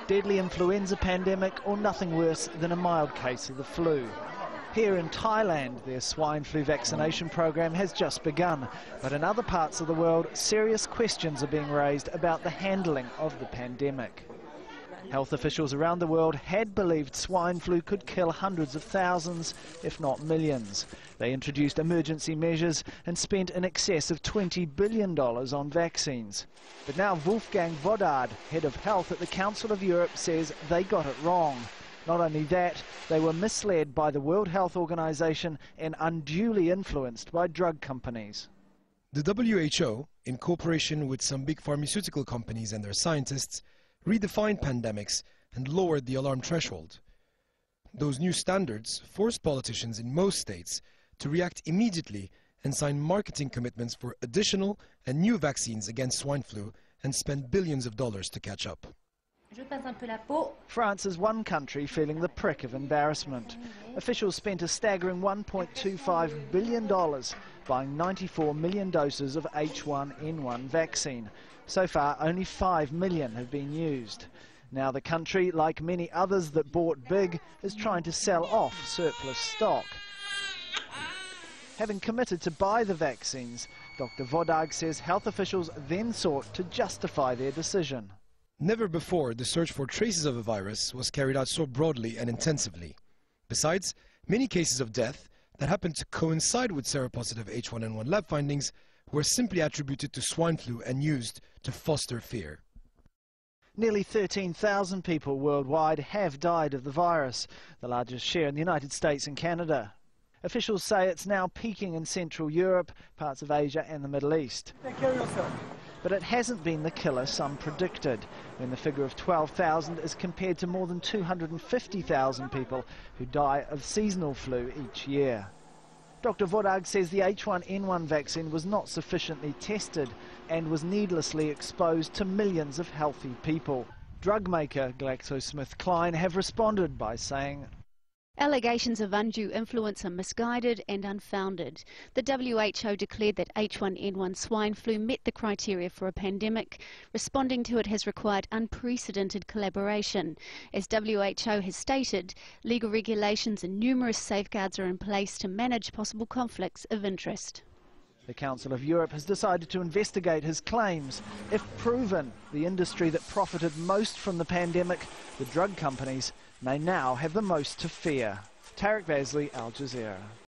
deadly influenza pandemic or nothing worse than a mild case of the flu. Here in Thailand, their swine flu vaccination program has just begun, but in other parts of the world, serious questions are being raised about the handling of the pandemic. Health officials around the world had believed swine flu could kill hundreds of thousands, if not millions. They introduced emergency measures and spent in excess of $20 billion on vaccines. But now Wolfgang Vodard, head of health at the Council of Europe, says they got it wrong. Not only that, they were misled by the World Health Organization and unduly influenced by drug companies. The WHO, in cooperation with some big pharmaceutical companies and their scientists, redefined pandemics and lowered the alarm threshold. Those new standards forced politicians in most states to react immediately and sign marketing commitments for additional and new vaccines against swine flu and spend billions of dollars to catch up. France is one country feeling the prick of embarrassment. Officials spent a staggering $1.25 billion buying 94 million doses of H1N1 vaccine. So far, only 5 million have been used. Now the country, like many others that bought big, is trying to sell off surplus stock. Having committed to buy the vaccines, Dr. Vodard says health officials then sought to justify their decision. Never before the search for traces of a virus was carried out so broadly and intensively. Besides, many cases of death that happened to coincide with seropositive H1N1 lab findings were simply attributed to swine flu and used to foster fear. Nearly 13,000 people worldwide have died of the virus, the largest share in the United States and Canada. Officials say it's now peaking in Central Europe, parts of Asia and the Middle East. Take care of yourself. But it hasn't been the killer some predicted, when the figure of 12,000 is compared to more than 250,000 people who die of seasonal flu each year. Dr. Vodard says the H1N1 vaccine was not sufficiently tested and was needlessly exposed to millions of healthy people. Drug maker GlaxoSmithKline have responded by saying, allegations of undue influence are misguided and unfounded. The WHO declared that H1N1 swine flu met the criteria for a pandemic. Responding to it has required unprecedented collaboration. As WHO has stated, legal regulations and numerous safeguards are in place to manage possible conflicts of interest. The Council of Europe has decided to investigate his claims. If proven, the industry that profited most from the pandemic, the drug companies, may now have the most to fear. Tarek Vasley, Al Jazeera.